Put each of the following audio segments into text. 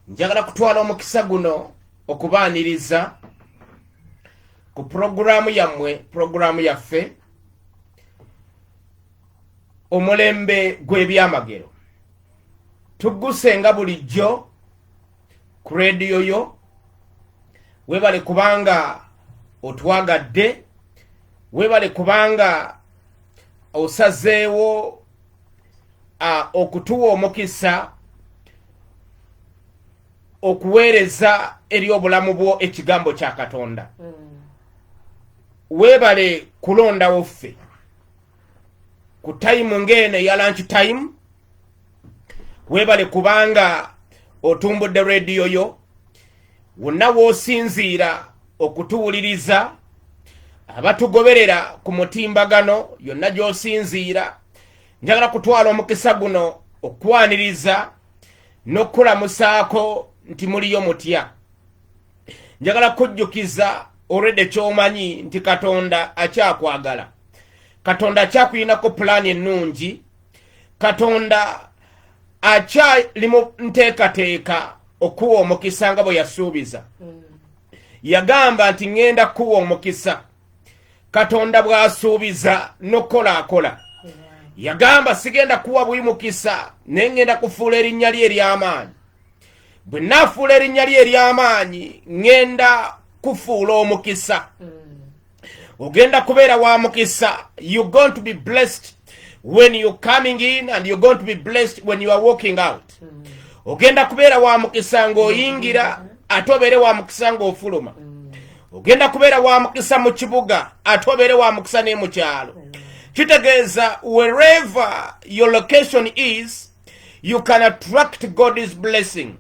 njagala kutwala omukisa guno okubaaniriza ku programu yaffe omulembe gw'ebyamagero. Tugguse nga bulijjo ku rediyo yo, webale kubanga otwagadde, webale kubanga osazeewo okutuwa omukisa okuweereza eri obulamu bwo ekigambo kya Katonda. Webale kulondawo ffe ku time ngene ya lunch time, webale kubanga otumbudde rediyo yo, wonna w'osinziira okutuwuliriza, abatugoberera ku mutimbagano yonna gy'osinziira. Njagala kutwala omukisa guno okwaniriza n'okulamusaako nti muliyo mutya. Njagala kujjukiza olwedde ky'omanyi nti Katonda akyakwagala. Katonda akyakuyinako pulaani ennungi. Katonda akyali mu nteekateeka okuwa omukisa nga bwe yasuubiza. Yagamba nti ŋŋenda kuwa omukisa. Katonda bw'asuubiza n'okola akola. Yagamba sigenda kuwa buli mukisa naye ŋŋenda kufuula erinnya lye ery'amaanyi. Bwe naafuula erinnya lye ery'amaanyi ŋŋenda kufuula omukisa. Ogenda kubeera wa mukisa. You're going to be blessed when you're coming in and you're going to be blessed when you are walking out. Ogenda kubeera wa mukisa ng'oyingira ate obeere wa mukisa ng'ofuluma. Ogenda kubeera wa mukisa mu kibuga ate obeere wa mukisa ne mu kyalo. Kitegeeza wherever your location is, you can attract God's blessing.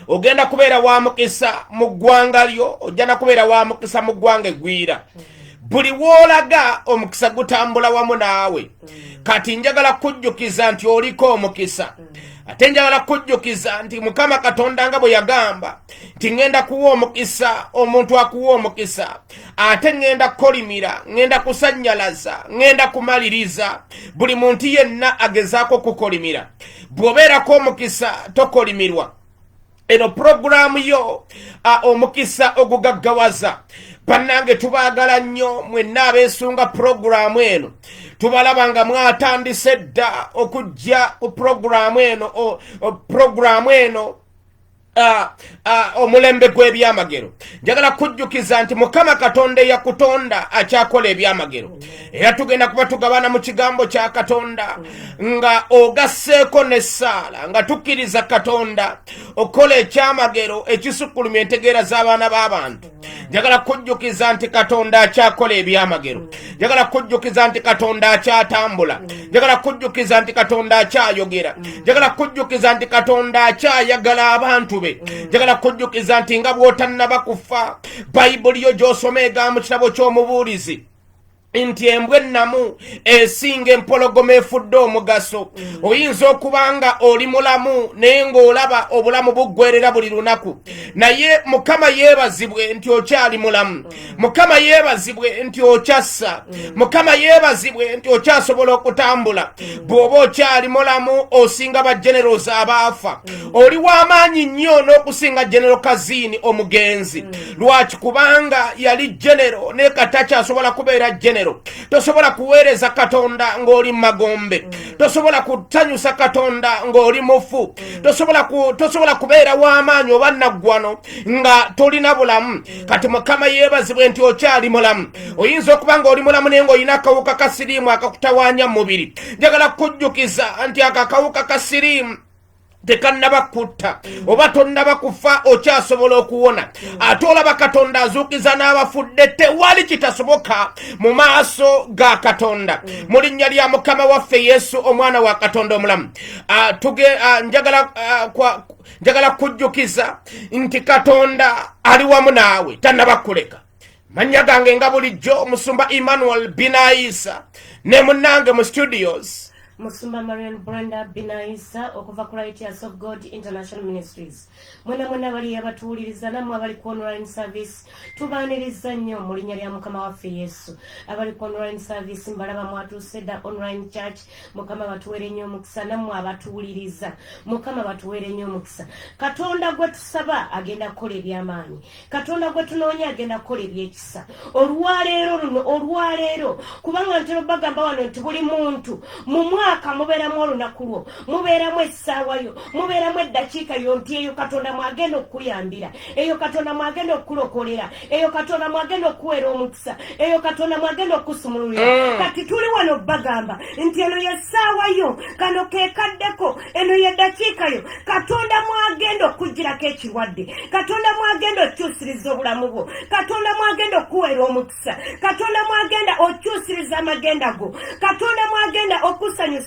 Ogenda kubeera wa mukisa mu ggwanga lyo, ojja kubeera wa mukisa mu ggwanga eggwira. Buli w'olaga omukisa gutambula wamu naawe. Kati njagala kujjukiza nti oliko omukisa. Ate njagala kujjukiza nti Mukama Katonda nga bwe yagamba nti ŋŋenda kuwa omukisa omuntu akuwa omukisa. Ate ŋŋenda kukolimira, ŋŋenda kusannyalaza, ŋŋenda kumaliriza buli muntu yenna agezaako kukolimira. Bw'obeerako omukisa tokolimirwa. Eno programu yo omukisa ogugaggawaza. Bannange tubaagala nnyo mwenna abeesunga programu eno. Tubalaba nga mwatandise dda okujja ku programu eno omulembe gw'ebyamagero. Njagala kujjukiza nti Mukama Katonda eyakutonda akyakola ebyamagero. Era tugenda kuba tugabana mu kigambo kya Katonda nga ogasseeko n'essaala nga tukkiriza Katonda okola ekyamagero ekisukkulumya entegeera z'abaana b'abantu. Njagala kujjukiza nti Katonda akyakola ebyamagero. Njagala kujjukiza nti Katonda akyatambula. Njagala kujjukiza nti Katonda akyayogera. Njagala kujjukiza nti Katonda akyayagala abantu be. Njagala kujjukiza nti nga bw'otannaba kufa, Bayibuli yo gy'osoma egamba mu kitabo ky'Omubuulizi nti embwa ennamu esinga empologoma efudde omugaso. Oyinza okuba nga oli mulamu naye ng'olaba obulamu buggwerera buli lunaku, naye Mukama yeebazibwe nti okyali mulamu. Mukama yeebazibwe nti okyassa. Mukama yeebazibwe nti okyasobola okutambula. Bw'oba okyali mulamu osinga bajenerozi abaafa. Oli w'amaanyi nnyo n'okusinga General Kazini omugenzi. Lwaki? Kubanga yali genero naye kati akyasobola kubeera genero. Tosobola kuweereza Katonda ng'oli magombe. Tosobola kusanyusa Katonda ng'oli mufu. Tosobola kubeera w'amaanyi oba naggwano nga tolina bulamu. Kati Mukama yeebazibwe nti okyali mulamu. Oyinza okuba ng'oli mulamu naye ng'olina akawuka ka siriimu akakutawaanya mu mubiri. Njagala kujjukiza nti akawuka ka siriimu tekannaba kutta oba tonnaba kufa okyasobola okuwona. Ate olaba Katonda azuukiza n'abafudde. Tewali kitasoboka mu maaso ga Katonda. Mu linnya lya Mukama waffe Yesu omwana wa Katonda omulamu. Njagala kujjukiza nti Katonda ali wamu naawe, tannaba kuleka. Mannya gange nga bulijjo Omusumba Emmanuel Binaisa ne munnange mu studios Musumba Marian Brenda Binaisa okuva ku Righteous of God International Ministries. Mwena bali abatuuliriza namwe abali ku online service tubaaniriza nnyo mu linnya lya Mukama waffe Yesu. Abali ku online service mbalaba mwatuuse dda online church. Mukama batuwere nnyo omukisa namwe abatuuliriza. Mukama batuwere nnyo omukisa. Katonda gwe tusaba agenda kukola eby'amaanyi. Katonda gwe tunoonya agenda kukola eby'ekisa. Olwaleero kubanga ntero bagamba wano nti buli muntu mu mwaka mubeeramu olunaku lwo, mubeeramu essaawa yo, mubeeramu eddakiika yo nti eyo Katonda mwagenda okukuyambira, eyo Katonda mwagenda okukulokolera, eyo Katonda mwagenda okukuweera omukisa, eyo Katonda mwagenda okukusumululira. Kati tuli wano bagamba nti eno yessaawa yo, kano keekaddeko, eno yeddakiika yo, Katonda mwagenda okugirako ekirwadde, Katonda mwagenda okyusiriza obulamu bwo, Katonda mwagenda okukuweera omukisa, Katonda mwagenda okyusiriza amagenda go, Katonda mwagenda okusanyusiza.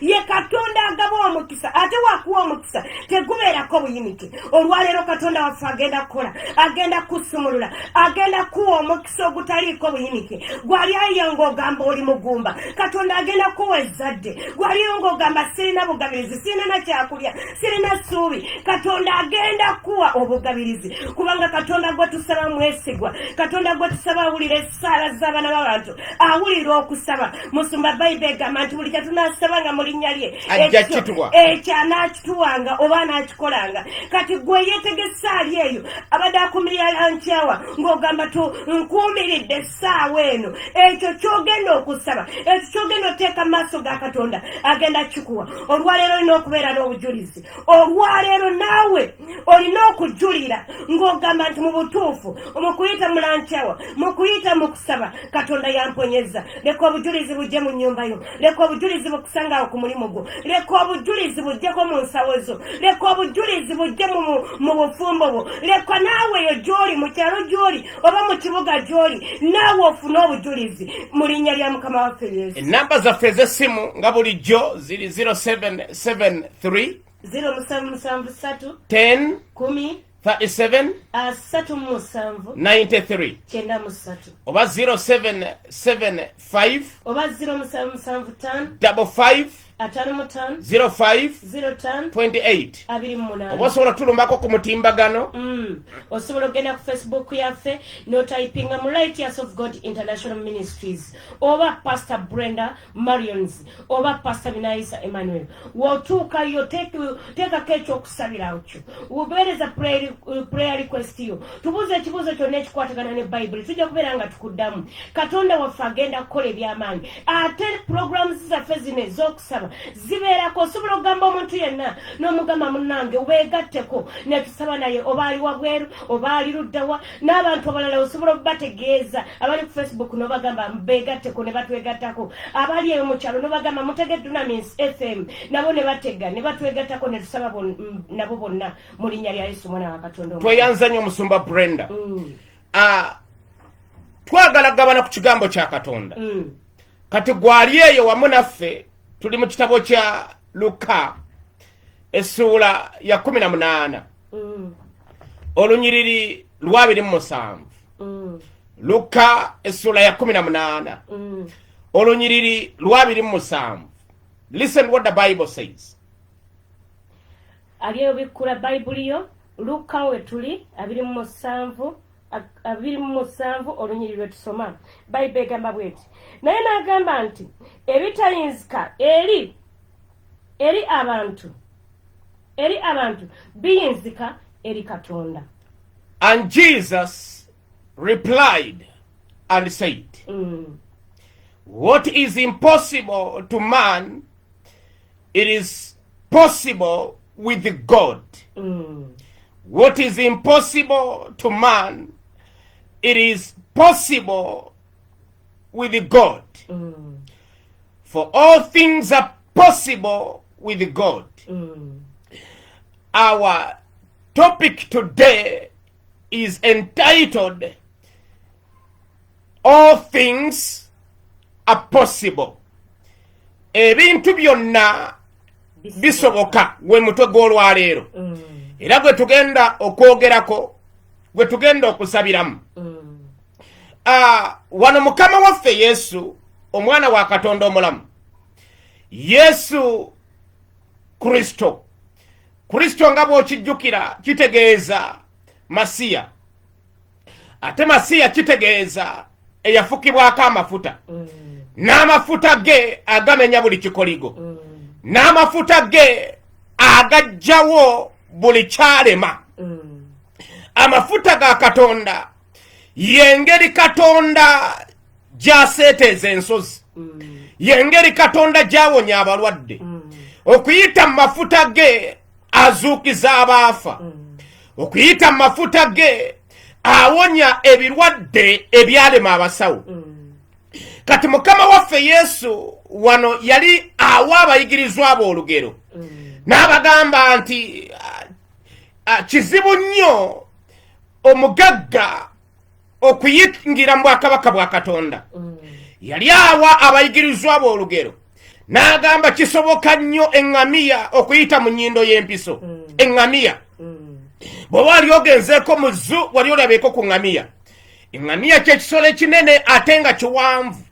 Ye Katonda agaba omukisa, ate wakuwa omukisa tegubeerako buyinike. Olwaleero Katonda waffe agenda kukola, agenda kusumulula, agenda kuwa omukisa ogutaliiko buyinike. Gwali ayiyo ng'ogamba oli mugumba, Katonda agenda kuwa ezzadde. Gwali ng'ogamba sirina bugabirizi, sirina na kyakulya, sirina ssuubi, Katonda agenda kuwa obugabirizi. Kubanga Katonda gwe tusaba mwesigwa, Katonda gwe tusaba awulira essaala z'abaana b'abantu, awulira okusaba. Musumba Bayibuli egamba nti buli kye tunaasaba nga mu linnya lye ekyo anaakituwanga oba anaakikolanga. Kati gwe yeetegesa ali eyo abadde akumirira lankyawa ng'ogamba nkuumiridde essaawa eno, ekyo ky'ogenda okusaba, ekyo ky'ogenda oteeka mu maaso ga Katonda agenda kikuwa. Olwaleero olina okubeera n'obujulizi. Olwaleero naawe olina okujulira ng'ogamba nti mu butuufu mu kuyita mu lankyawa, mu kuyita mu kusaba, Katonda yamponyeza. Leka obujulizi bujje mu nnyumba yo, leka obujulizi bukusangawo ku mulimu gwo, leka obujulizi bujjeko mu nsawo zo, leka obujulizi bujje mu bufumbo bwo, leka naawe eyo gy'oli, mu kyalo gy'oli oba mu kibuga gy'oli, naawe ofune obujulizi mu linnya lya Mukama waffe Yesu. Enamba zaffe ez'essimu nga bulijjo ziri 0773 0773 10 10 37 93 oba 0775 oba 0775 55 05 28 oba osobola tulumbako ku mutimbagano. Osobola ogenda ku Facebook yaffe n'otypinga mu Righteous of God International Ministries oba Pastor Brenda Marions oba Pastor Binaisa Emmanuel. Wotuukayo teekako ekyokusabirawo kyo, ubeereza prayer request yo, tubuuze ekibuuzo kyonna ekikwatagana ne Bayibuli, tujja kubeera nga tukuddamu. Katonda waffe agenda kukola eby'amaanyi. Ate programs zaffe zino ez'okusaba zibeerako. Osobola okugamba omuntu yenna n'omugamba munnange weegatteko ne tusaba naye, oba ali wabweru oba ali luddawa. N'abantu abalala osobola okubategeeza, abali ku Facebook n'obagamba beegatteko ne batwegattako, abali eyo mu kyalo n'obagamba mutege Dunamis FM, nabo ne batega ne batwegattako ne tusaba nabo bonna mu linnya lya Yesu mwana wa Katonda. Tweyanza nnyo Musumba Brenda. Twagala gabana ku kigambo kya Katonda. Kati gwali eyo wamu naffe tuli mu kitabo kya Luka essuula ya 18 olunyiriri lwa 27. Luka essuula ya 18 olunyiriri lwa 27. Listen what the Bible says. Aliyo bikula Bayibuli yo Luka we tuli 27 olunyiriri lwe tusoma. Bayibuli egamba bweti, naye n'agamba nti ebitayinzika eri abantu biyinzika eri Katonda. And Jesus replied and said, what is impossible to man, it is possible with God. What is impossible to man, it is possible with God. For all things are possible with God. Our topic today is entitled, All Things Are Possible. Ebintu byonna bisoboka gwe mutwe gw'olwaleero. Era gwe tugenda okwogerako, gwe tugenda okusabiramu. Wano Mukama waffe Yesu, omwana wa Katonda omulamu, Yesu Kristo nga bw'okijjukira kitegeeza Masiya, ate Masiya kitegeeza eyafukibwako amafuta, n'amafuta ge agamenya buli kikoligo, n'amafuta ge agajjawo buli kyalema. Amafuta ga Katonda yengeri Katonda gy'aseeteeza ensozi, yengeri Katonda gy'awonya abalwadde, okuyita mu mafuta ge azuukiza abaafa, okuyita mu mafuta ge awonya ebirwadde ebyalema abasawo. Kati Mukama waffe Yesu wano yali awa abayigirizwa abo olugero, n'abagamba nti kizibu nnyo omugagga okuyingira mu bwakabaka bwa Katonda. Yali awa abayigirizwa abo olugero, n'agamba kisoboka nnyo eŋŋamiya okuyita mu nnyindo y'empiso. Eŋŋamiya bw'oba wali ogenzeeko mu zzu wali olabeeko ku ŋŋamiya. Eŋŋamiya ky'ekisolo ekinene ate nga kiwanvu,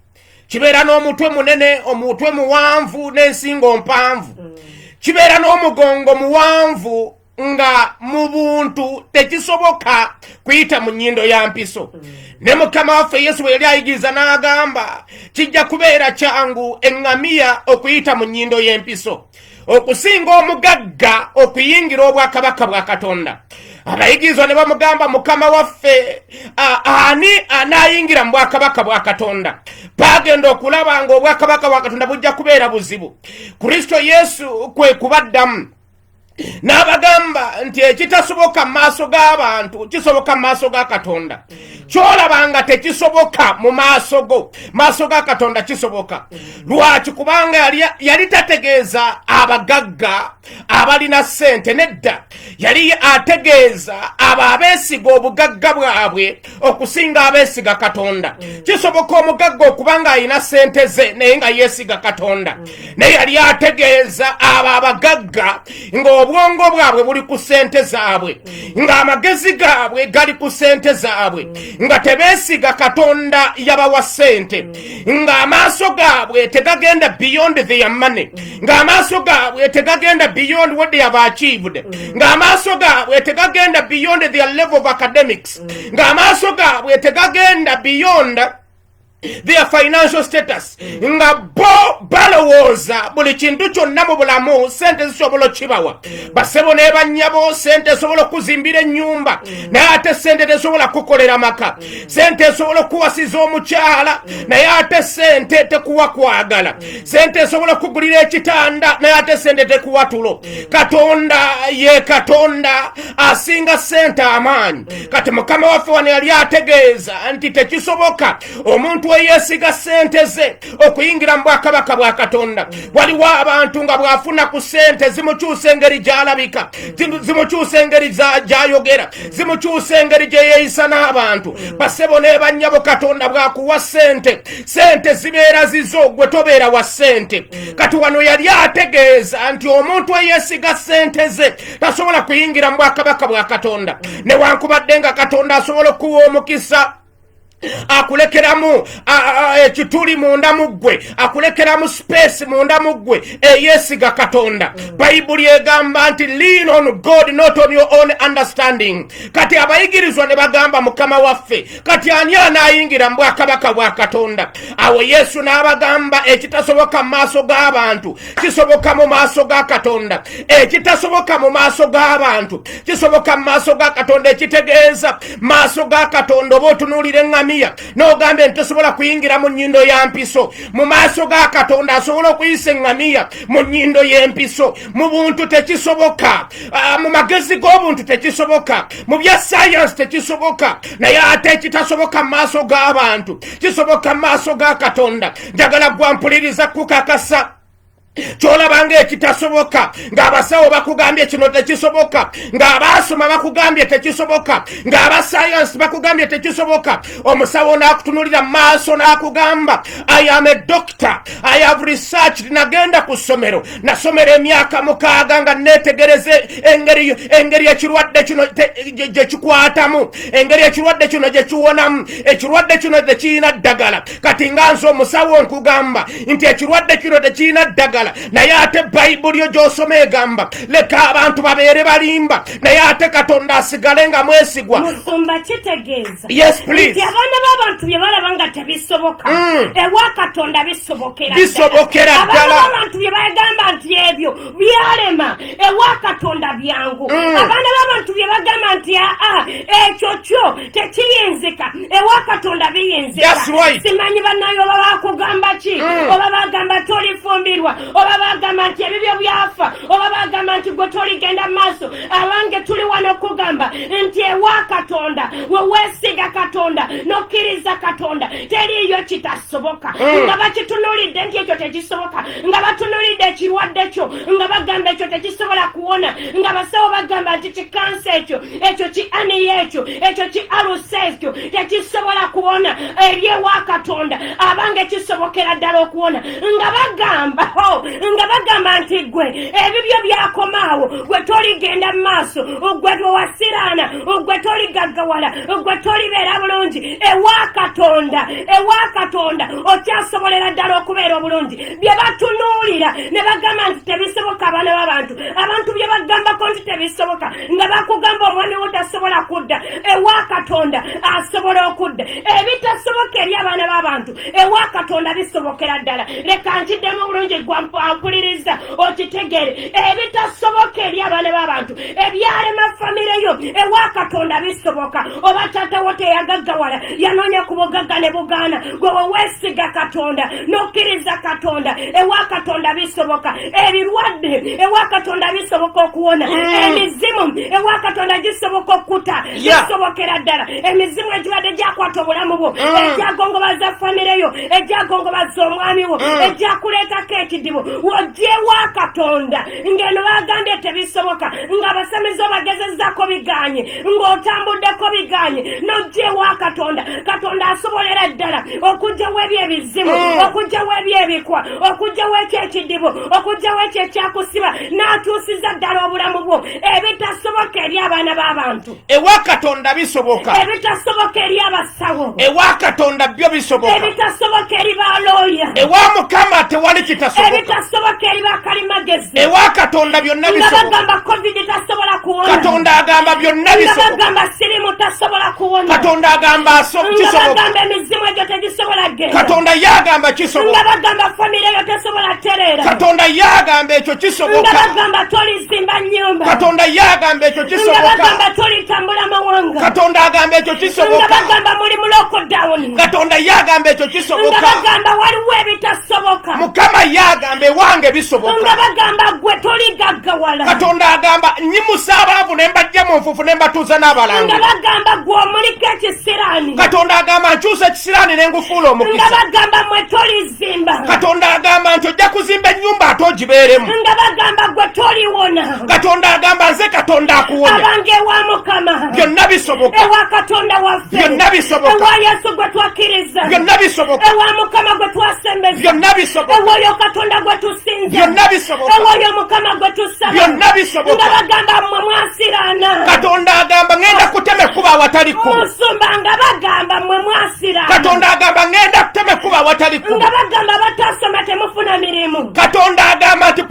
kibeera n'omutwe munene, omutwe muwanvu n'ensingo mpanvu, kibeera n'omugongo muwanvu, nga mu buntu tekisoboka kuyita mu nnyindo ya mpiso. Ne Mukama waffe Yesu bwe yali ayigiriza n'agamba kijja kubeera kyangu eŋŋamiya okuyita mu nnyindo y'empiso okusinga omugagga okuyingira obwakabaka bwa Katonda. Abayigirizwa ne bamugamba, Mukama waffe ani anaayingira mu bwakabaka bwa Katonda? Bagenda okulaba nga obwakabaka bwa Katonda bujja kubeera buzibu. Kristo Yesu kwe kubaddamu n'abagamba nti ekitasoboka mu maaso g'abantu kisoboka mu maaso ga Katonda. Kyolaba nga tekisoboka mu maaso ga Katonda kisoboka. Lwaki? Kubanga yali tategeeza abagagga abalina ssente, nedda yali ategeeza abo abeesiga obugagga bwabwe okusinga abeesiga Katonda. Kisoboka omugagga okuba nga alina ssente ze naye nga yeesiga Katonda, naye yali ategeeza abo abagagga ng'obwongo bwabwe buli ku ssente zaabwe, ng'amagezi gaabwe gali ku ssente zaabwe, nga tebeesiga Katonda yabawa ssente, ng'amaaso gaabwe tegagenda beyond their money, ng'amaaso gaabwe tegagenda beyond what they have achieved, ng'amaaso gaabwe tegagenda beyond their level of academics, ng'amaaso gaabwe tegagenda beyond their financial status, nga bo balowooza buli kintu kyonna mu bulamu sente zisobola kibawa. Basebo ne bannyabo sente sobola kuzimbira ennyumba, naye ate sente tesobola kukolera maka. Sente esobola kuwasiza omukyala, naye ate sente tekuwa kwagala. Sente esobola kugulira ekitanda, naye ate sente tekuwa tulo. Katonda ye Katonda asinga sente amaanyi. Kati Mukama waffe wano yali ategeeza nti tekisoboka omuntu yeesiga ssente ze okuyingira mu bwakabaka bwa Katonda. Waliwo abantu nga bw'afuna ku ssente zimukyusa engeri gy'alabika, zimukyusa engeri gy'ayogera, zimukyusa engeri gye yeeyisa n'abantu. Basebo ne bannyabo, Katonda bw'akuwa ssente zibeera zizo, gwe tobeera wa ssente. Kati wano yali ategeeza nti omuntu eyeesiga ssente ze tasobola kuyingira mu bwakabaka bwa Katonda. Newankubadde nga Katonda asobola okuwa omukisa, akulekeramu ekituli munda mu ggwe, akulekeramu space munda mu ggwe, eyeesiga Katonda. Bayibuli egamba nti lean on God not on your own understanding. Kati abayigirizwa ne bagamba, Mukama waffe kati ani anaayingira mu bwakabaka bwa Katonda? Awo Yesu n'abagamba ekitasoboka mu maaso g'abantu kisoboka mu maaso ga Katonda, ekitasoboka mu maaso g'abantu kisoboka mu maaso ga Katonda. Ekitegeeza maaso ga Katonda oba otunuulira eŋŋamiya n'ogambye nti tosobola kuyingira mu nnyindo ya mpiso, mu maaso ga Katonda asobola okuyisa eŋŋamiya mu nnyindo y'empiso. Mu buntu tekisoboka, mu magezi g'obuntu tekisoboka, mu bya sayansi tekisoboka, naye ate ekitasoboka mu maaso g'abantu kisoboka mu maaso ga Katonda. Njagala gwampuliriza kukakasa kyolabanga ekitasoboka, ng'abasawo bakugambye kino tekisoboka, ng'abaasoma bakugambye tekisoboka, ng'abasayansi bakugambye tekisoboka. Omusawo n'akutunulira mu maaso n'akugamba, I am a doctor, I have researched, nagenda ku ssomero, nasomera emyaka 6 nga neetegereze engeri ekirwadde kino gye kikwatamu, engeri ekirwadde kino gye kiwonamu, ekirwadde kino tekirina ddagala. Kati nga nze omusawo nkugamba nti ekirwadde kino tekirina ddagala, ddala naye ate bayibuli yo gy'osoma egamba leka abantu babeere balimba naye ate katonda asigale nga mwesigwa. Musumba kitegeeza Yes, please. nti abaana b'abantu bye balaba nga tebisoboka ewa katonda bisobokera ddala. abantu bye bagamba nti ebyo byalema ewa katonda byangu. Abaana b'abantu bye bagamba nti ekyo kyo tekiyinzika ewa katonda biyinzika. That's right. Simanyi bannayo oba bakugamba ki oba bagamba tolifumbirwa oba bagamba nti ebibyo byafa oba bagamba nti gwe toligenda mu maaso. Abange tuli wano okugamba nti ewa katonda weweesiga katonda nokkiriza katonda teriyo kitasoboka. Nga bakitunulidde nti ekyo tekisoboka, nga batunulidde ekirwadde kyo nga bagamba ekyo tekisobola kuwona, nga basawo bagamba nti kikansa ekyo ki aniya ekyo ki alusa ekyo tekisobola kuwona. Eryewa katonda abange kisobokera ddala okuwona. Nga bagamba nti gwe ebibyo byakomaawo gwe toligenda mu maaso, gwe towasiraana, gwe toligaggawala, gwe tolibeera bulungi. Ewa katonda okyasobolera ddala okubeera obulungi. Bye batunuulira ne bagamba nti tebisoboka abaana b'abantu, abantu bye bagambako nti tebisoboka nga bakugamba omwami wo tasobola kudda, ewa katonda asobola okudda. Ebitasoboka eri abaana b'abantu ewa katonda bisobokera ddala. Leka nkiddemu bulungi gwampuliriza okitegeere. Ebitasoboka eri abaana b'abantu ebyalema famire yo ewa katonda bisoboka. Oba taata wo teyagaggawala yanoonya ku bugagga ne bugaana, gwe weweesiga katonda nokkiriza katonda ewa katonda bisoboka. Ebirwadde ewa katonda bisoboka okuwona. Emizimu ewa katonda gisoboka okkuta bisobokera ddala. Emizimu egibadde gyakwata obulamu bwo, egyagongobaza famire yo, egyagongobaza omwami wo, egyakuleetako ekidibu, wojja ewa katonda ng'eno bagambye tebisoboka, ng'abasamizi obagezezzaako biganye, ng'otambuddeko biganye, n'ojja ewa katonda. Katonda asobolera ddala okugyawo ebyo ebizimu, okugyawo ebyo ebikwa, okugyawo ekyo ekidibu, okugyawo ekyo ekyakusiba n'atuusiza ddala obulamu bwo. Ebitasoboka eri abaana b'abantu ewa katonda bisoboka. Ebitasoboka eri abasawo ewa katonda byo bisoboka. Ebitasoboka eri balooya ewa mukama tewali kitasoboka. Ebitasoboka eri bakalimagezi ewa katonda byonna nga bisoboka. bagamba covid tasobola kuwona, katonda agamba byonna nga bisoboka. bagamba sirimu tasobola kuwona, katonda agamba nga kisoboka. bagamba emizimu egyo tegisobola genda, katonda yagamba nga kisoboka. bagamba famire yo tesobola tereera, katonda yagamba ekyo nga kisoboka. bagamba tolizimba nnyumba, katonda yagamba ekyo nga kisoboka. bagamba tolitambula mawanga, katonda agamba ekyo nga kisoboka. bagamba muli mu lockdown, katonda yagamba ekyo nga kisoboka. bagamba waliwo ebitasoboka, mukama yagamba ewange bisoboka. nga bagamba gwe toligaggawala, katonda agamba nyimusa abaavu ne mbajja mu nfuufu ne mbatuuza nga n'abalangi. bagamba gwe omuliko ekisiraani, katonda agamba nkyusa ekisiraani ne ngufuula nga omukisa. bagamba mwe tolizimba, katonda agamba nti ojja kuzimba ennyumba ate ogibeeremu. nga bagamba gwe toliwona. katonda agamba nze katonda akuwonya. Abange ewa Mukama, byonna bisoboka. ewa Katonda waffe, byonna bisoboka. ewa Yesu gwe twakkiriza, byonna bisoboka. ewa Mukama gwe twasembeza, byonna bisoboka. ewa oyo Katonda gwe tusinza, byonna bisoboka. ewa oyo Mukama gwe tusaba, byonna bisoboka. nga bagamba mmwe mwasiraana. katonda agamba ngenda kutema ekkuba awatali kkubo. Musumba nga bagamba mmwe mwasiraana. katonda agamba ngenda kutema ekkuba awatali kkubo. nga bagamba batasoma temufuna mirimu. katonda agamba nti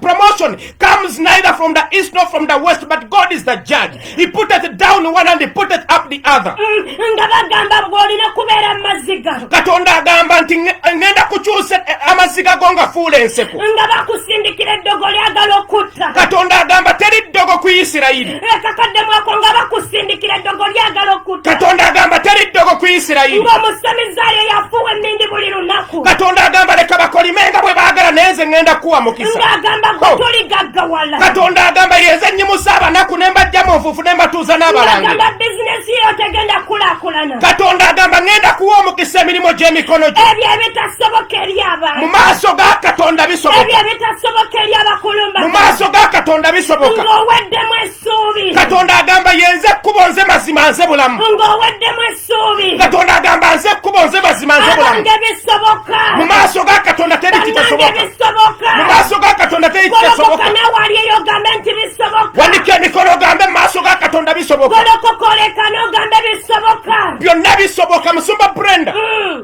promotion comes neither from the east nor from the west, but God is the judge. He putteth down one and he putteth up the other. Nga bagamba bw'olina kubeera mu maziga, katonda agamba nti ngenda kukyusa amaziga go ngafuula enseko. nga bakusindikira eddogo lyagala okutta. katonda agamba teri ddogo ku Isirayiri. Ekakaddemu ako nga bakusindikira eddogo lyagala okutta. katonda agamba teri ddogo ku Isirayiri. Ng'omusamizaali yafuuwa emmindi buli lunaku. katonda agamba leka bakolime nga bwe baagala naye nze ngenda kuwa mukisa. Ng'agamba gwe toligaggawala. katonda agamba yenze nnyimusa abanaku ne mbajja mu nfuufu ne mbatuuza n'abalangi. Ng'agamba bizinesi yo tegenda kulaakulana. katonda agamba ngenda kuwa omukisa emirimu gy'emikono gyo. Ebyo ebitasoboka eri mu abantu, maaso ga katonda ebyo bisoboka. ebitasoboka eri abakulumba, mu maaso ga katonda bisoboka. ng'oweddemu essuubi, katonda agamba yenze ekkubo nze mazima nze bulamu. ng'oweddemu essuubi. katonda agamba nze ekkubo nze mazima nze bulamu. Abange bisoboka, mu maaso ga katonda teri bannange kitasoboka. bisoboka. mu maaso ga katonda teri kitasoboka. Golokoka nawe aliyo ogambe nti bisoboka. wandika emikono ogambe mu maaso ga katonda bisoboka. Golokoka olekane ogambe bisoboka. byonna bisoboka. musumba Brenda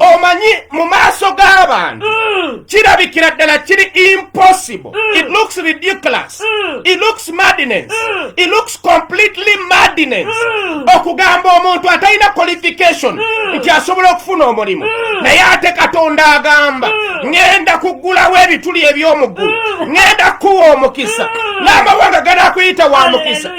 omanyi mu maaso g'abantu kirabikira ddala kiri impossible. It looks ridiculous. It looks madness. It looks completely madness. Okugamba omuntu atalina qualification nti asobola okufuna omulimu naye ate Katonda agamba ngenda kugulawo ebituli eby'omuggulu ngenda kuwa omukisa n'amawanga ganakuyita wa mukisa.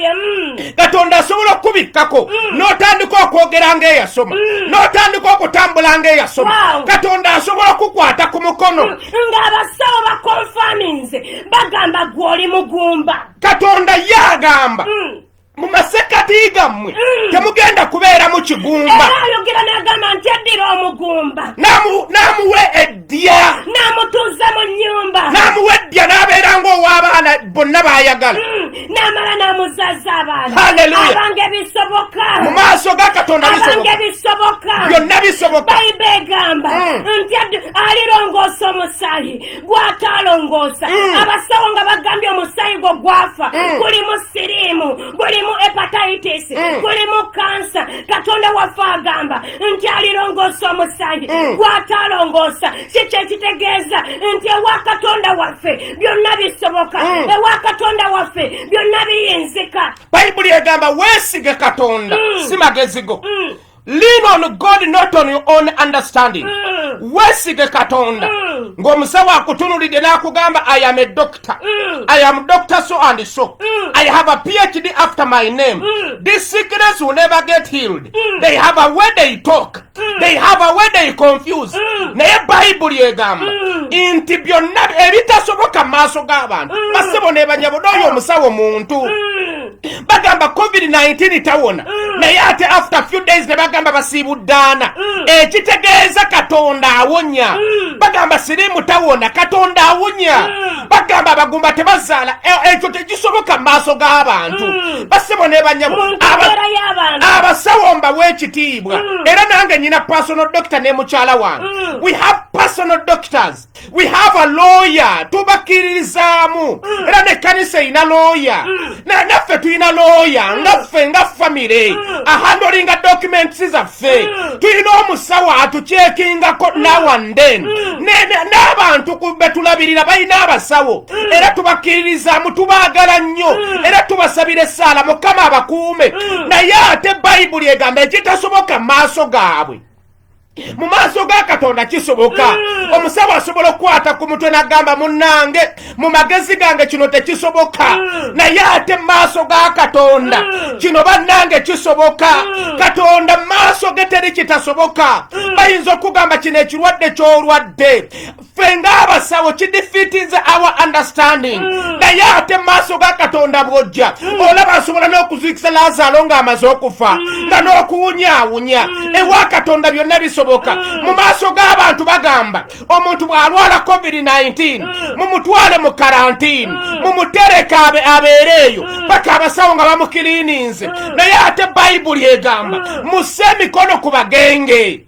Katonda asobola okubikkako n'otandika okwogera ng'eyasoma n'otandika okutambula ng'eyasoma. Katonda asobola okukwata ku mukono ng'abasawo bakonfaminze bagamba gw'oli mugumba. Katonda yagamba mu masekati gammwe temugenda kubeera mu kigumba. Era ayogera n'agamba nti addira omugumba n'amuwe eddya n'amutuuza mu nnyumba n'amuwe eddya n'abeera ng'ow'abaana bonna baayagala n'amala n'amuzaaza abaana. Hallelujah. Abange bisoboka mu maaso ga Katonda abange bisoboka byonna bisoboka. Bayibuli egamba nti alirongoosa omusaayi gw'ataalongoosa. Abasawo nga bagambye omusaayi gwo gwafa gulimu siriimu gulimu hepatitis gulimu kansa. Katonda waffe agamba nti alirongoosa omusaayi gw'ataalongoosa. Kiki ekitegeeza nti ewa Katonda waffe byonna bisoboka. Ewa Katonda waffe byonna biyinzika. Bayibuli egamba weesige Katonda si magezi go. Lean on God, not on your own understanding. Weesige Katonda. Ng'omusawo akutunulidde n'akugamba I am a doctor. I am Dr. so and so. I have a PhD after my name. This sickness will never get healed. They have a way they talk. They have a way they confuse. Naye Bayibuli egamba nti byonna ebitasoboka mu maaso g'abantu. Basebo ne banyabo n'oyo omusawo muntu. Bagamba COVID-19 tawona. Naye ate after few days ne bagamba basiibuddaana. Ekitegeeza Katonda awonya. Bagamba siriimu tawona. Katonda awonya. Bagamba abagumba tebazaala. Ekyo tekisoboka mu maaso g'abantu. Basebo ne banyabo abasawo mbawe ekitiibwa. Era nange nyina personal doctor ne mukyala wange. We have personal doctors. We have a lawyer. Tubakirizaamu. Era ne kanisa ina lawyer. Naffe tuyina lawyer. Ngaffe nga family. Ahandolinga documents zaffe. Tuyina omusawo atukyekingako now and then. N'abantu betulabirira balina abasawo. Era tubakirizaamu tubaagala nnyo. Era tubasabira essaala Mukama abakuume. Naye ate Bayibuli egamba ekitasoboka mu maaso gaabwe mu maaso ga Katonda kisoboka. Omusawo asobola okukwata ku mutwe n'agamba munnange mu magezi gange kino tekisoboka. Naye ate mu maaso ga Katonda kino bannange kisoboka. Katonda mu maaso ge teri kitasoboka. Bayinza okugamba kino ekirwadde ky'olwadde. Ffe ng'abasawo kidefeatinze our understanding. Naye ate mu maaso ga Katonda bw'ojja olaba asobola n'okuzuukisa Laazaalo ng'amaze okufa nga n'okuwunyaawunya. Ewa Katonda byonna bisoboka. Mu maaso g'abantu bagamba omuntu bw'alwala COVID-19 mumutwale mu karantini mumutereka abeereeyo paka abasawo nga bamukiriininze. Naye ate Bayibuli egamba musse emikono ku bagenge.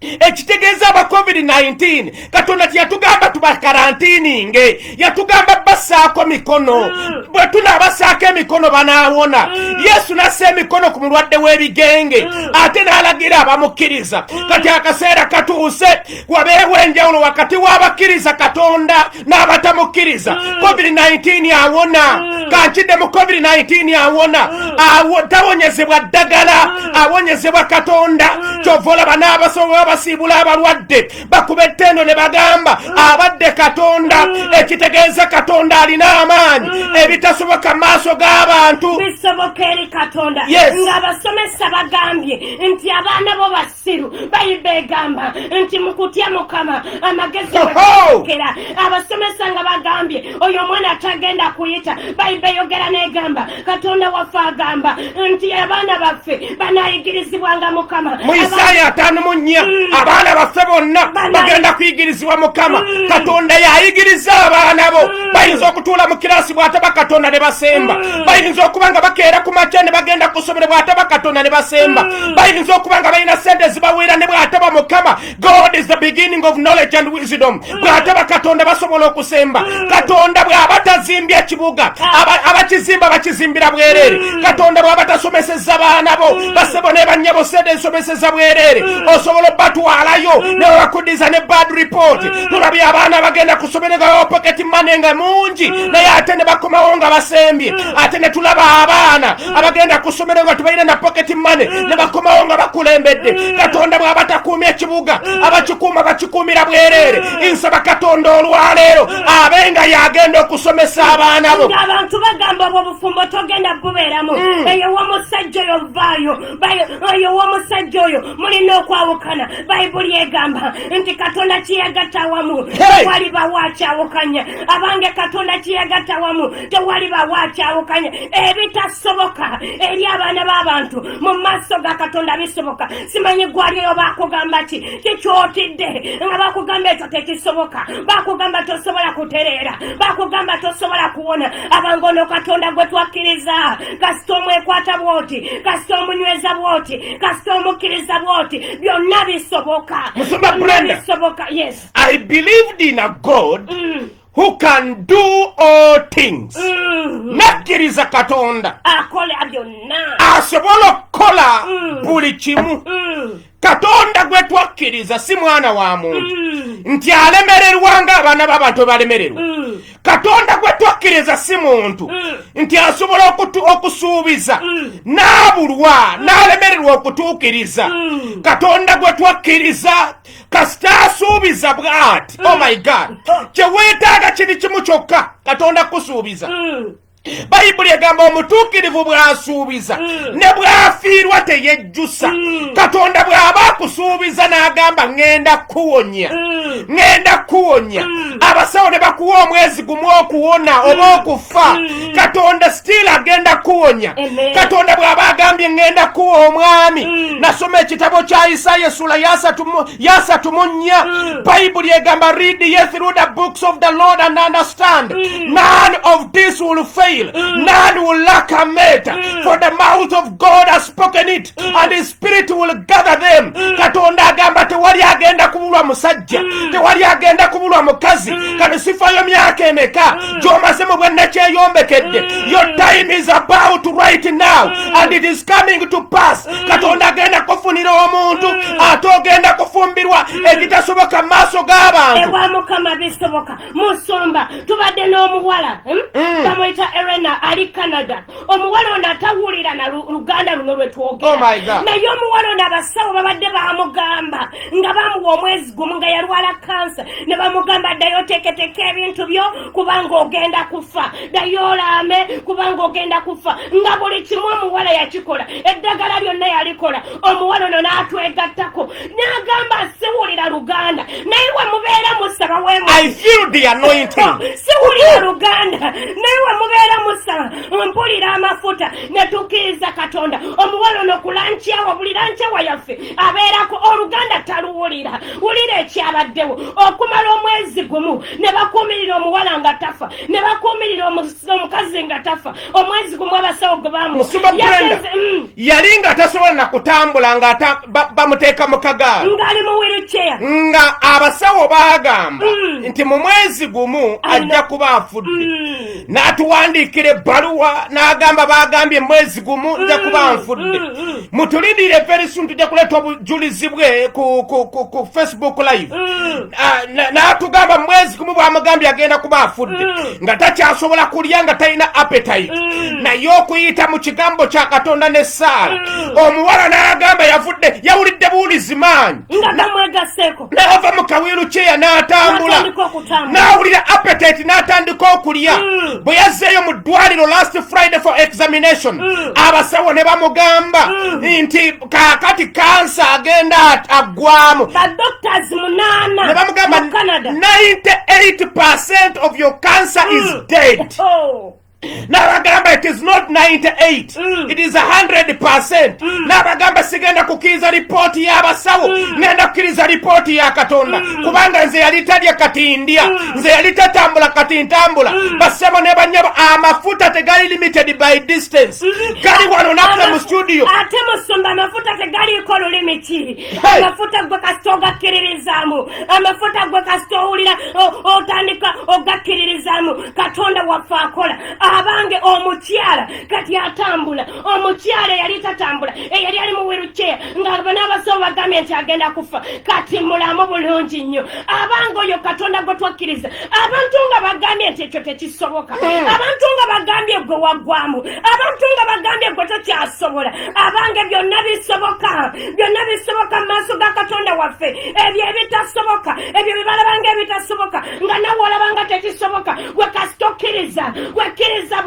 Ekitegeeza aba COVID-19 Katonda tiyatugamba tubakarantininge, yatugamba bassaako mikono. Bwe tunaabasaako emikono banaawona. Yesu nassa emikono ku mulwadde w'ebigenge ate n'alagira abamukkiriza. Kati akaseera katuuse wabeewo enjawulo wakati w'abakkiriza Katonda n'abatamukkiriza. COVID-19 awona. Kankidde mu COVID-19 awona. Tawonyezebwa ddagala, awonyezebwa Katonda. Kyova olaba n'abasobola basiibula abalwadde bakuba ettendo ne bagamba abadde Katonda. Ekitegeeza Katonda alina amaanyi ebitasoboka mu maaso g'abantu bisoboka eri Katonda. Ng'abasomesa bagambye nti abaana bo basiru. Bayibuli egamba nti mu kutya Mukama amagezi wekera. Abasomesa nga bagambye oyo omwana atagenda kuyita. Bayibuli eyogera n'egamba Katonda waffe agamba nti abaana baffe banaayigirizibwanga Mukama. mu Isaaya 5:4 abaana baffe bonna bagenda kuyigirizibwa Mukama. Katonda yayigiriza abaana bo. Bayinza okutuula mu kiraasi bw'ataba Katonda ne basemba. Bayinza okuba nga bakeera ku makya ne bagenda ku ssomero bw'ataba Katonda ne basemba. Bayinza okuba nga balina ssente zibaweera ne bw'ataba Mukama. God is the beginning of knowledge and wisdom. Bw'ataba Katonda basobola okusemba. Katonda bw'aba tazimbye ekibuga abakizimba bakizimbira bwereere. Katonda bw'aba tasomesezza baana bo basebo ne bannyabo ssente nsomesezza bwereere. Osobola batwalayo ne bakudiza ne bad report tulabye abaana bagenda kusomera nga pocket money nga mungi naye ate ne bakomawo nga basembye ate ne tulaba abaana abagenda kusomera nga tubalina na pocket money ne bakomawo nga bakulembedde. Katonda bw'abatakuumya ekibuga abakikuuma bakikuumira bwereere. Nsaba Katonda olwaleero abenga yagenda okusomesa abaana bo. Abantu bagamba obufumbo togenda bubeeramu. Eyo w'omusajja oyo vaayo, eyo w'omusajja oyo mulina okwawukana. Bayibuli egamba nti Katonda kiyagatta wamu tewali bawakyawukanya. Abange Katonda kiyagatta wamu tewali bawakyawukanya. Ebitasoboka eri abaana b'abantu mu maaso ga Katonda bisoboka. Simanyi gwali oyo bakugamba ki kikyotidde nga bakugamba ekyo tekisoboka, bakugamba tosobola kutereera, bakugamba tosobola kuwona. Abangono Katonda gwe twakkiriza kasita omwekwata bwoti, kasita omunyweza bwoti, kasita omukkiriza bwoti, byonna bisoboka. Bisoboka. Yes, I believed in a God who can do all things. Nakkiriza Katonda akola byonna, asobola okukola buli kimu. Katonda gwe twakkiriza si mwana wa muntu nti alemererwa ng'abaana b'abantu balemererwa. Katonda gwe twakkiriza si muntu nti asobola okusuubiza n'abulwa n'alemererwa okutuukiriza. Katonda gwe twakkiriza kasita asuubiza bw'ati, oh my God, kyeweetaaga kiri kimu kyokka Katonda kusuubiza. Bayibuli egamba omutuukirivu bw'asuubiza ne bw'afiirwa teyejjusa. Katonda bw'aba akusuubiza n'agamba ŋŋenda kuwonya, ŋŋenda kuwonya. Abasawo ne bakuwa omwezi gumu okuwona oba okufa, Katonda still agenda kuwonya. Katonda bw'aba agambye ŋŋenda kuwa omwami. Nasoma ekitabo kya Isaya essula ya 34. Bayibuli egamba read ye through the books of the Lord and understand. None of this will fail. None will lack a mate, for the mouth of God has spoken it, and his spirit will gather them. Katonda agamba tewali agenda kubulwa musajja, tewali agenda kubulwa mukazi. Kati sifayo myaka emeka gy'omaze mu bwennakyeyombekedde. Your time is about right now, and it is coming to pass. Katonda agenda kufunira omuntu ate ogenda kufumbirwa ekitasoboka mu maaso g'abantu. Ewa Mukama bisoboka. Musumba tubadde n'omuwala bamuyita Elena ali Canada. Omuwala ono atawulira na Luganda luno lwe twogera. Oh my God. Naye omuwala ono abasawo babadde bamugamba nga bamuwa omwezi gumu nga yalwala kansa, ne bamugamba ddayo teeketeka ebintu byo kubanga ogenda kufa, ddayo olaame kubanga ogenda kufa. Nga buli kimu omuwala yakikola, eddagala lyonna yalikola. Omuwala ono n'atwegattako n'agamba siwulira Luganda, naye we mubeera musaba weemu. I feel the anointing. Siwulira Luganda naye we mubeera musaba mpulira amafuta ne tukkiriza Katonda. Omuwala ono ku lankyawa, buli lankyawa yaffe abeerako Oluganda taluwulira. Wulira ekyabaddewo okumala omwezi gumu ne bakuumirira omuwala nga tafa, ne bakuumirira omukazi nga tafa. Omwezi gumu abasawo gwe Musumba Brenda yali nga tasobola na kutambula nga bamuteeka mu kagaali ngali mu wheelchair, nga abasawo baagamba nti mu mwezi gumu ajja kuba afudde. N'atuwandiikira ebbaluwa n'agamba bagambye mwezi gumu nja kuba nfudde. Mutulindire very soon tujja kuleeta obujulizi bwe ku Facebook live. N'atugamba mwezi gumu bw'amugambye agenda kuba afudde nga takyasobola kulya nga talina appetite. Naye okuyita mu kigambo kya Katonda ne Saala omuwala n'agamba yafudde, yawulidde buwulizi maanyi n'ava mu kawiiruceya n'atambula n'awulira appetite n'atandika okulya. Bwe yazzeeyo mu ddwaliro last Friday for examination, abasawo ne bamugamba nti kaakati kansa agenda aggwamu. Ne bamugamba 98% of your cancer is dead. N'abagamba it is not 98, it is 100%. N'abagamba sigenda kukkiriza lipooti y'abasawo, ngenda kukkiriza lipooti ya Katonda kubanga nze yali talya kati ndya, nze yali tatambula kati ntambula. Bassebo ne bannyabo amafuta tegali limited by distance, gali wano naffe mu studio. Ate Musumba amafuta tegaliiko lulimiti. Amafuta gwe kasita ogakkiririzaamu, amafuta gwe kasita owulira otandika ogakkiririzaamu, Katonda waffe akola. abange omukyala kati atambula omukyala yali tatambula yali ali mu wheelchair nga n'abasawo bagambye nti agenda kufa kati mulamu bulungi nnyo abange oyo Katonda gwe twakkiriza abantu nga bagambye nti ekyo tekisoboka abantu nga bagambye gwe waggwamu abantu nga bagambye gwe tokyasobola abange byonna bisoboka mu maaso ga Katonda waffe ebyo ebitasoboka ebyo bibalabanga ebitasoboka nga nawe olabanga tekisoboka gwe kasita okkiriza wekkiriza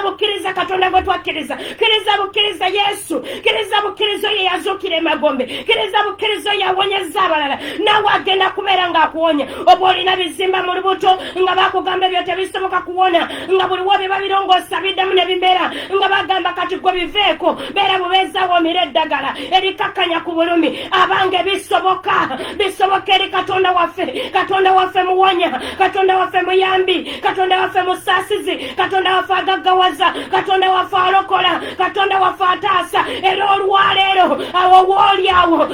bukkiriza Katonda gwe twakkiriza kkiriza bukkiriza Yesu kkiriza bukkiriza oyo yazuukira emagombe kkiriza bukkiriza oyo awonyezza abalala nawe agenda kubeera ng'akuwonya oba olina bizimba mu lubuto nga bakugamba ebyo tebisoboka kuwona nga buli wo bye babirongoosa biddamu ne bimera nga bagamba kati gwe biveeko beera bubeezaawo omira eddagala erikakkanya ku bulumi abange bisoboka eri Katonda waffe muwonya Katonda waffe muyambi Katonda waffe musaasizi Katonda waffe agaggawaza Katonda waffe alokola Katonda waffe ataasa era olwaleero awo woolyawo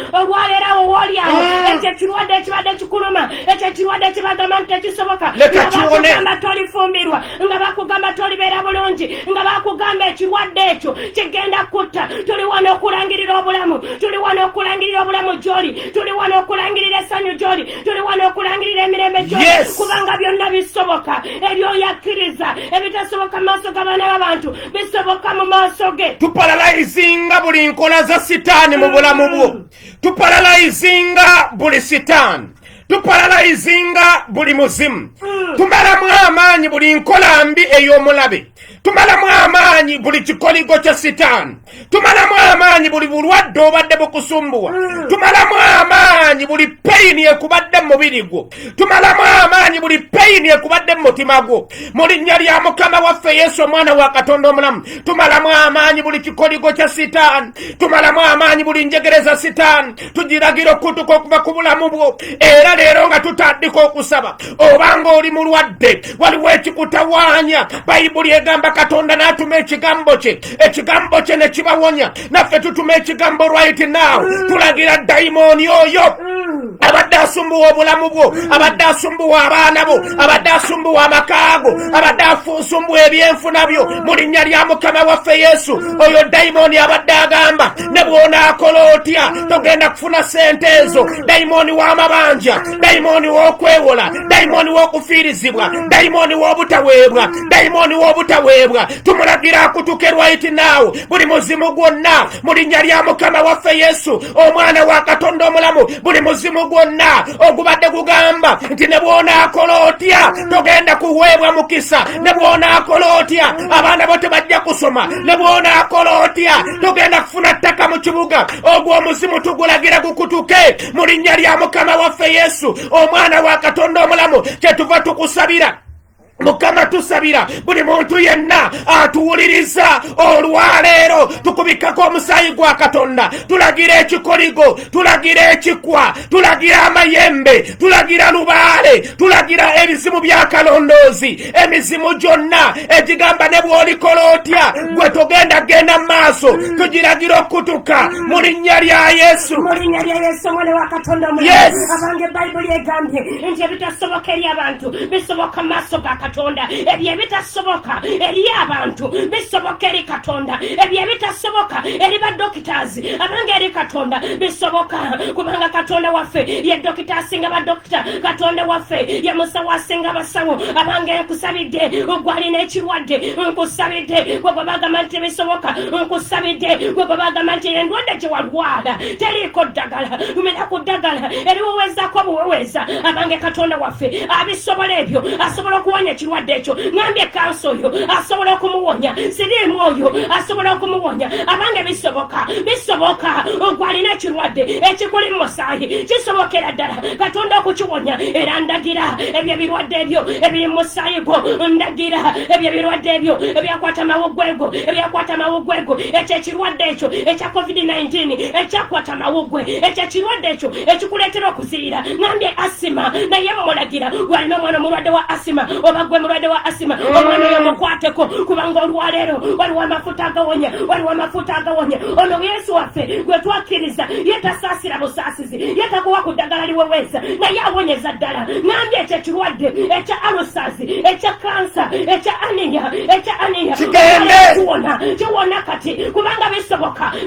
ekyo ekirwadde ekibadde kikuluma ekyo ekirwadde ekibagamba nti tekisoboka nga bakugamba tolifumbirwa nga bakugamba tolibeera bulungi nga bakugamba ekirwadde ekyo kigenda kutta tuli wano okulangirira obulamu gy'oli tuli wano okulangirira essanyu gy'oli tuli wano okulangirira emirembe gy'oli kubanga byonna bisoboka ebyo yakkiriza ebitasoboka mu maaso g'abaana b'abantu bisoboka mu maaso ge. Tupalalayizinga buli nkola za sitaani mu bulamu bwo tupalalayizinga buli sitaani tupalalayizinga buli muzimu tumalamu amaanyi buli nkola mbi ey'omulabe tumalamu amaanyi buli kikoligo kya sitaani tumalamu amaanyi buli bulwadde obadde bukusumbuwa tumalamu amaanyi buli peyini ekubadde mu mubiri gwo tumalamu amaanyi buli peyini ekubadde mu mutima gwo mu linnya lya Mukama waffe Yesu omwana wa Katonda omulamu tumalamu amaanyi buli kikoligo kya sitaani tumalamu amaanyi buli njegereza sitaani tugiragira okutuka okuva ku bulamu bwo era leero nga tutandika okusaba obanga oli mulwadde waliwo ekikutawaanya Bayibuli egamba Katonda n'atuma ekigambo kye ne kibawonya naffe tutuma ekigambo right now tulagira dayimooni oyo abadde asumbuwa obulamu bwo abadde asumbuwa abaana bo abadde asumbuwa amaka go abadde asumbuwa ebyenfuna byo mu linnya lya Mukama waffe Yesu oyo dayimooni abadde agamba ne bw'onaakola otya togenda kufuna sente ezo dayimooni w'amabanja dayimooni w'okwewola dayimooni w'okufiirizibwa dayimooni w'obutaweebwa tumulagira akutuke right now buli muzimu gwonna mu linnya lya Mukama waffe Yesu omwana wa Katonda omulamu buli muzimu gwonna ogubadde gugamba nti ne bw'onaakola otya togenda kuweebwa mukisa ne bw'onaakola otya abaana bo tebajja kusoma ne bw'onaakola otya togenda kufuna ttaka mu kibuga ogwo omuzimu tugulagira gukutuke mu linnya lya Mukama waffe Yesu omwana wa Katonda omulamu kyetuva tukusabira Mukama tusabira buli muntu yenna atuwuliriza olwaleero tukubikako omusaayi gwa Katonda tulagira ekikoligo tulagira ekikwa tulagira amayembe tulagira lubaale tulagira ebizimu bya kalondoozi emizimu gyonna egigamba ne bw'olikola otya gwe togenda genda mu maaso tugiragira okutuka mu linnya lya Yesu omwana wa Katonda omulamu abange Bayibuli egambye nti ebitasoboka eri abantu bisoboka mu maaso ga Katonda ebyo ebitasoboka eri abantu bisoboka eri Katonda ebyo ebitasoboka eri badokitazi abange eri Katonda bisoboka kubanga Katonda waffe ye dokita asinga badokita Katonda waffe ye musawo asinga basawo abange nkusabidde ogwalina ekirwadde nkusabidde gwe bagamba nti bisoboka nkusabidde gwe bagamba nti endwadde gye walwala teriiko ddagala lumira ku ddagala eriwewezaako buweweeza abange Katonda waffe abisobola ebyo asobola okuwonya ekirwadde ekyo ngambye kanso oyo asobola okumuwonya siriimu oyo asobola okumuwonya abange bisoboka ogwalina ekirwadde ekikuli mu musaayi kisobokera ddala Katonda okukiwonya era ndagira ebyo ebirwadde ebyo ebiri mu musaayi gwo ndagira ebyo ebirwadde ebyo ebyakwata amawuggwego ekyo ekirwadde ekyo ekya COVID-19 ekyakwata amawuggwe ekyo ekirwadde ekyo ekikuleetera okuzirira ngambye asima naye mulagira walina omwana omulwadde wa asima oba gwe mulwadde wa asima omwana oyo mukwateko kubanga olwaleero waliwo amafuta agawonya ono Yesu waffe gwe twakkiriza ye tasaasira busaasizi ye takuwa ku ddagala liweweeza naye awonyeza ddala ngambye ekyo ekirwadde ekya alusazi ekya kansa ekya aniya kiwona kati kubanga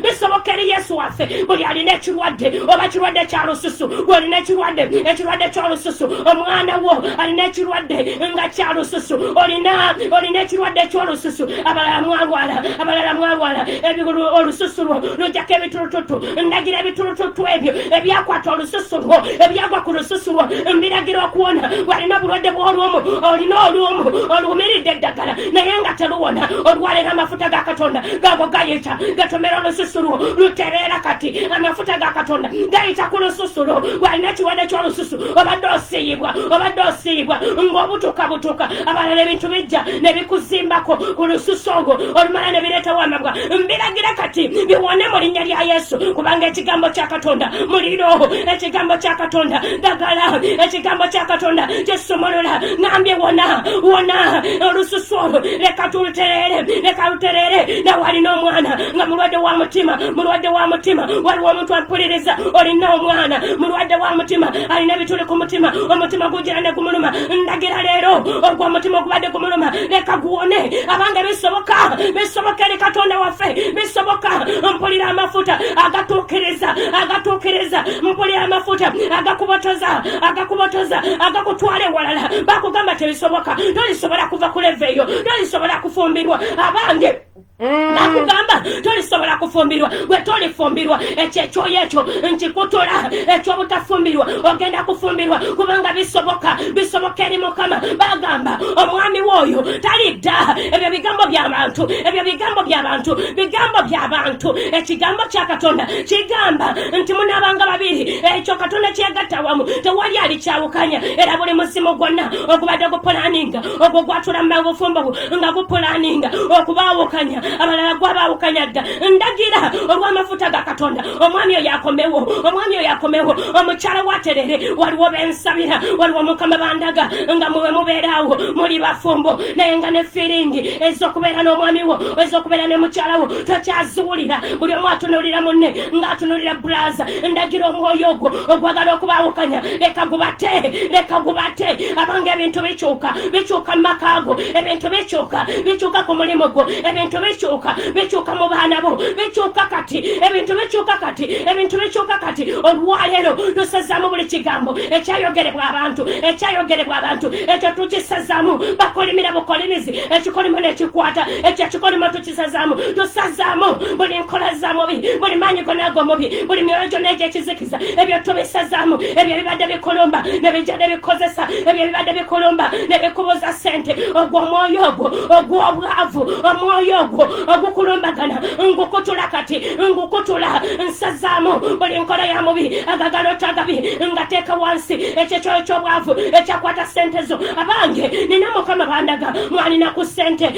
bisoboka eri Yesu waffe buli alina ekirwadde oba kirwadde kya lususu olina ekirwadde kya lususu omwana wo alina ekirwadde nga kya lususu olina ekirwadde ky'olususu abalala mwalwala olususu lwo lujjako ebitulututu ndagira ebitulututu ebyo ebyakwata olususu lwo ebyagwa ku lususu lwo mbiragira okuwona walina obulwadde bw'olwomu olina oluwumiridde eddagala naye nga teruwona olwaleero amafuta ga Katonda gago gayita gatomera olususu lwo lutereera kati amafuta ga Katonda gayita ku lususu lwo walina ekirwadde ky'olususu obadde osiibwa ng'obutuuka abalala ebintu bijja ne bikuzimbako ku lususu olwo olumala ne bireetawo amabwa mbiragira kati biwone mu linnya lya Yesu kubanga ekigambo kya Katonda muliro ekigambo kya Katonda dagala ekigambo kya Katonda kyesomolola ngambye wona olususu olwo leka lutereere nawe alina omwana nga mulwadde wa mutima waliwo omuntu ampuliriza olina omwana mulwadde wa mutima alina ebituli ku mutima omutima gugira ne gumuluma ndagira leero ogwo omutima ogubadde gumuluma leka guwone abanga bisoboka eri Katonda waffe bisoboka mpulira amafuta agatuukiriza mpulira amafuta agakubotoza agakutwala ewalala bakugamba tebisoboka tolisobola kuva ku leve eyo tolisobola kufumbirwa abange nakugamba tolisobola kufumbirwa gwe tolifumbirwa ekyoyo ekyo nkikutula ekyobutafumbirwa ogenda kufumbirwa kubanga bisoboka eri Mukama bagamba omwami w'oyo talidda ebyo bigambo by'abantu ekigambo kya Katonda kigamba nti munaabanga babiri ekyo Katonda kyegatta wamu tewali alikyawukanya era buli muzimu gwonna ogubadde gupulaninga ogwo gwatula mu bufumbo nga gupulaninga okubaawukanya abalala gwabawukanya dda ndagira olw'amafuta ga Katonda omwami oyo akomewo omukyala waterere waliwo bensabira waliwo Mukama bandaga nga muwe mubeeraawo muli bafumbo naye nga ne firingi ez'okubeera n'omwami wo ez'okubeera ne mukyala wo tokyaziwulira buli omu atunuulira munne ng'atunuulira bulaza ndagira omwoyo ogwo ogwagala okubaawukanya leka gubate abanga ebintu bikyuka mu makaago ebintu bikyuka ku mulimu gwo ebintu bikyuka mu baana bo ebintu bikyuka kati olwaleero tusazaamu buli kigambo ekyayogerebwa abantu ekyo tukisazaamu bakolimira bukolimizi ekikolimo nekikwata ekyo ekikolimo tukisazaamu buli nkola za mubi buli maanyi gonna ag'omubi buli myoyo gyonna egy'ekizikiza ebyo tubisazaamu ebyo ebibadde bikulumba ne bijja ne bikozesa ebyo ebibadde bikulumba ne bikubuza ssente ogwo omwoyo ogwo ogw'obwavu omwoyo ogwo ogukulumbagana ngukutula nsazaamu buli nkola ya mubi agagalota agabi ngateeka wansi ekyekyoyo ky'obwavu ekyakwata ssente zo abange nina Mukama bandaga mwalina ku ssente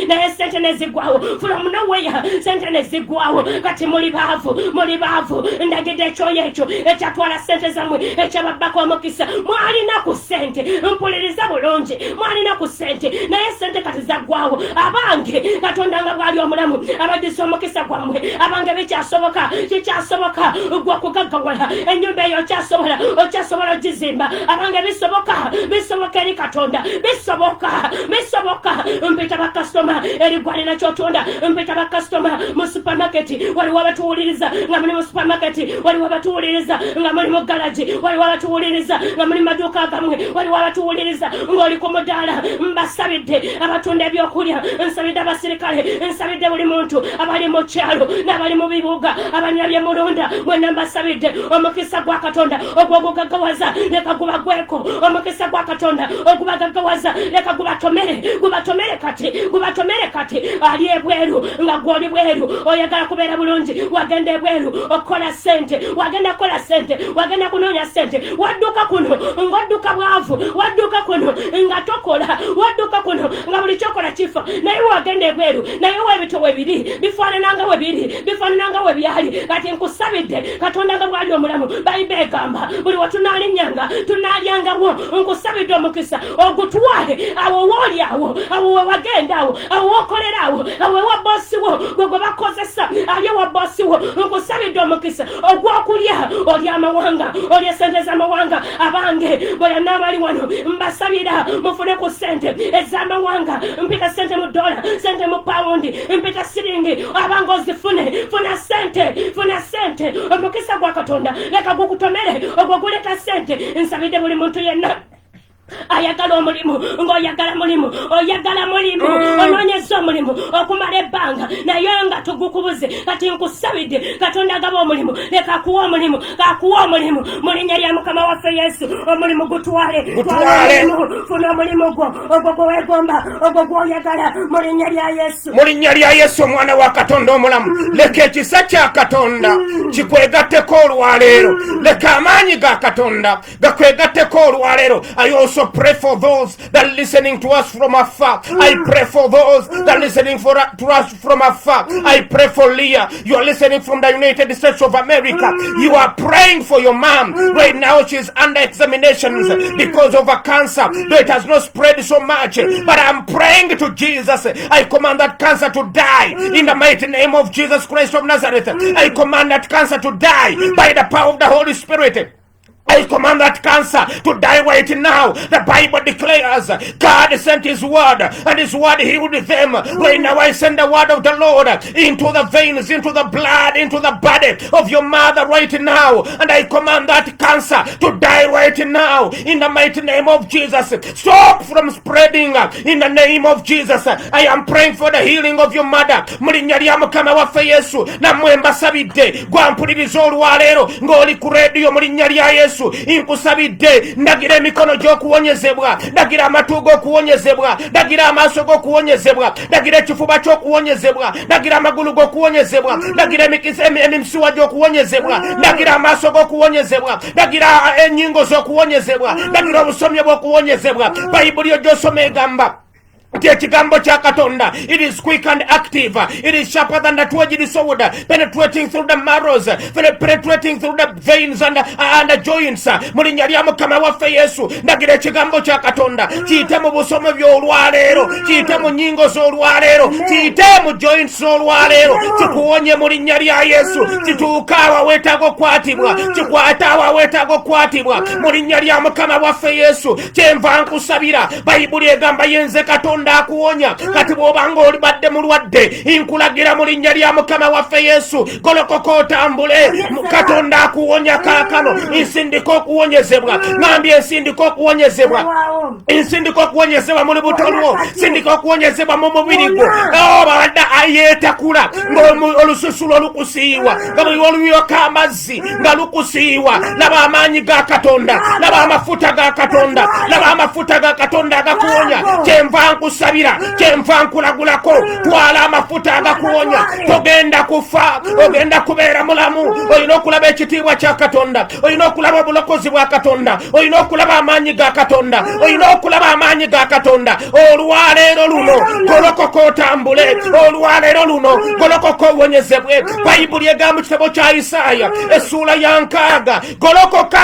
naye ssente nezigwawo from nowhere ssente nezigwawo kati muli baavu ndagidde ekyoyo ekyo ekyatwala ssente zammwe ekyababbako omukisa mwalina ku ssente mpuliriza bulungi mwalina ku ssente naye ssente kati zaggwawo abange Katonda nga bwali omulamu abaddisa omukisa gwammwe abange kikyasoboka gwe okugaggawala ennyumba eyo okyasobola ogizimba abange bisoboka eri Katonda bisoboka mpita bakasitoma erigwalira kyotunda mpita bakasitoma mu supermarket waliwo abatuwuliriza nga muli mu supermarket waliwo abatuwuliriza nga muli mu galaji waliwo abatuwuliriza nga muli maduuka gamwe waliwo abatuwuliriza ng'oli ku mudaala mbasabidde abatunda ebyokulya nsabidde abasirikale nsabidde buli muntu abali mu kyalo n'abali mu bibuga abalina bye mulonda mwenna mbasabidde omukisa gwa Katonda ogw'ogugaggawaza leka gubagweko omukisa gwa Katonda ogubagaggawaza leka gubatomere kati gubatomere kati ali ebweru nga gwoli bweru oyagala kubeera bulungi wagenda ebweru okola sente wagenda kola sente wagenda kunoonya sente wadduka kuno ng'odduka bwavu wadduka kuno nga tokola wadduka kuno nga buli kyokola kifa naye wagenda ebweru naye webitowe biri bifaanananga we byali kati nkusabidde Katonda nga bwali omulamu Bayibuli egamba buli watunaalinnyanga tunaalyangawo nkusabidde omukisa ogutwale awo wooli awo wewagenda awo wokolera awo ewa bosi wo gwe bakozesa ali ewa bosi wo nkusabidde omukisa ogw'okulya oli amawanga oli esente z'amawanga abange bwe yanaabali wano mbasabira mufune ku sente ez'amawanga mpita sente mu dola sente mu pawundi mpita siringi abanga ozifune funa sente omukisa gwa Katonda leka gukutomere ogwo guleta sente nsabidde buli muntu yenna ayagala omulimu ng'oyagala mulimu oyagala mulimu onoonyeza omulimu okumala ebbanga naye nga tugukubuze kati nkusabidde Katonda agaba omulimu leka akuwa omulimu mu linnya lya Mukama waffe Yesu omulimu gutwale funa omulimu ogwo gwe weegomba ogwo gw'oyagala mu linnya lya Yesu omwana wa Katonda omulamu leka ekisa kya Katonda kikwegatteko olwaleero leka amaanyi ga Katonda gakwegatteko olwaleero also pray for those that are listening to us from afar. I pray for those that are listening to us from afar. I pray for Leah. You are listening from the United States of America. You are praying for your mom. Right now she's under examinations because of a cancer. Though it has not spread so much. But I'm praying to Jesus. I command that cancer to die in the mighty name of Jesus Christ of Nazareth. I command that cancer to die by the power of the Holy Spirit. I command that cancer to die right now. The Bible declares God sent his word and his word healed them. Right now I send the word of the Lord into the veins, into the blood, into the body of your mother right now. And I command that cancer to die right now in the mighty name of Jesus. Stop from spreading in the name of Jesus. I am praying for the healing of your mother. Mulinnya lya Mukama waffe Yesu nammwe mbasabidde gwampuliriza olwaleero ng'oli ku radio mulinnya lya Yesu inkusabidde ndagira emikono gy'okuwonyezebwa ndagira amatu g'okuwonyezebwa ndagira amaaso g'okuwonyezebwa ndagira ekifuba ky'okuwonyezebwa ndagira amagulu g'okuwonyezebwa ndagira emimisuwa gy'okuwonyezebwa ndagira amaaso g'okuwonyezebwa ndagira ennyingo z'okuwonyezebwa ndagira obusomyo bw'okuwonyezebwa Bayibuli gy'osoma egamba ekigambo kya Katonda, it is quick and active, it is sharper than the two-edged sword, penetrating through the marrows, penetrating through the veins and the joints. Mulinnya lya Mukama waffe Yesu ndagira ekigambo kya Katonda kiyite mu busomo by'olwaleero, kiyite mu nnyingo z'olwaleero, kiyite mu joints z'olwaleero, kikuwonye mu linnya lya Yesu, kituuka awaweetaaga okukwatibwa, kikwate awaweetaaga okukwatibwa mu linnya lya Mukama waffe Yesu. Kyenva nkusabira Bayibuli egamba yenze Katonda akuwonya kati bw'obanga oli badde mulwadde inkulagira mu linnya lya Mukama waffe Yesu golokoka otambule. Katonda akuwonya kaakano nsindika okuwonyezebwa ngambye nsindika okuwonyezebwa mu lubuto lwo, nsindika okuwonyezebwa mu mubiri gwo babadde ayeetakula ng'olususu lwo lukusiiwa nga buli oluyooka amazzi nga lukusiiwa. Laba amaanyi ga Katonda, laba amafuta ga Katonda, laba amafuta ga Katonda agakuwonya. Kyenva nkusabira, kyenva nkulagulako, twala amafuta agakuwonya. Togenda kufa, ogenda kubeera mulamu. Olina okulaba ekitiibwa kya Katonda, olina okulaba obulokozi bwa Katonda, olina okulaba amaanyi ga Katonda, olina okulaba amaanyi ga Katonda. Olwaleero luno golokoka otambule, olwaleero luno golokoka owonyezebwe. Bayibuli egamba mu kitabo kya Isaaya essuula ya 6 golokoka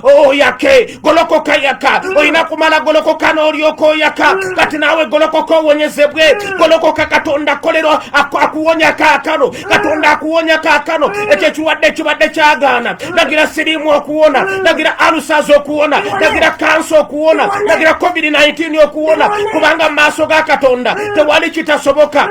oyake, golokoka yaka. Olina kumala golokoka n'olyoka oyaka. Kati naawe golokoka owonyezebwe, golokoka. Katonda akolera akuwonya kaakano, Katonda akuwonya kaakano. Ekyo ekiwadde kibadde kyagaana. Nagira siriimu okuwona, nagira alusas okuwona, nagira kansa okuwona, nagira COVID-19 okuwona, kubanga mu maaso ga Katonda tewali kitasoboka.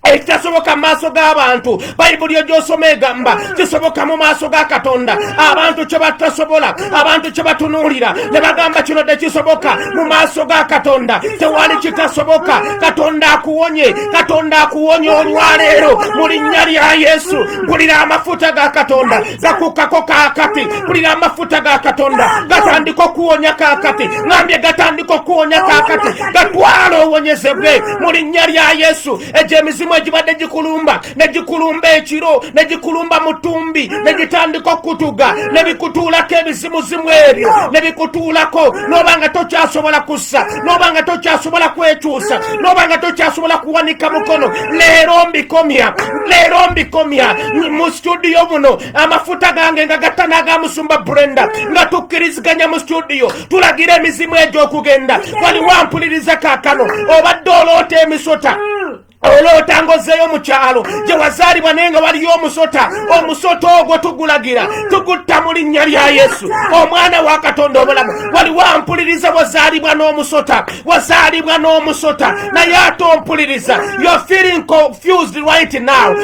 ekitasoboka mu maaso g'abantu bayibuli egyosoma egamba kisoboka mu maaso ga Katonda. Abantu kye batasobola, abantu kye batunuulira ne bagamba kino tekisoboka mu maaso ga Katonda. Tewali kitasoboka. Katonda akuwonye, Katonda akuwonye olwaleero mu linnya lya Yesu. Mpulira amafuta ga Katonda gakukkako kaakati. Mpulira amafuta ga Katonda gatandika okuwonya kaakati. Ngambye gatandika okuwonya kaakati. Gatwala owonyezebwe mu linnya lya Yesu. Egyo emizimu egibadde gikulumba, ne gikulumba ekiro, ne gikulumba mu ttumbi, ne gitandika okutuga, ne bikutuulako ebizimuzimu ebyo, ne bikutuulako n'oba nga tokyasobola kussa, n'oba nga tokyasobola kwekyusa, n'oba nga tokyasobola kuwanika mukono. Leero mbikomya mu studio muno. Amafuta gange nga gatta n'agamusumba Brenda nga tukkiriziganya mu studio tulagira emizimu egyo okugenda. Waliwo ampuliriza kaakano obadde oloota emisota, oloota ngozeeyo mu kyalo gye wazaalibwa naye nga waliyo omusota. Omusota ogwo tugulagira, tugutta mu linnya lya Yesu. Omwana wa Katonda omulamu, waliwo ampuliriza wazaalibwa n'omusota, wazaalibwa n'omusota naye ate ompuliriza. You're feeling confused right now.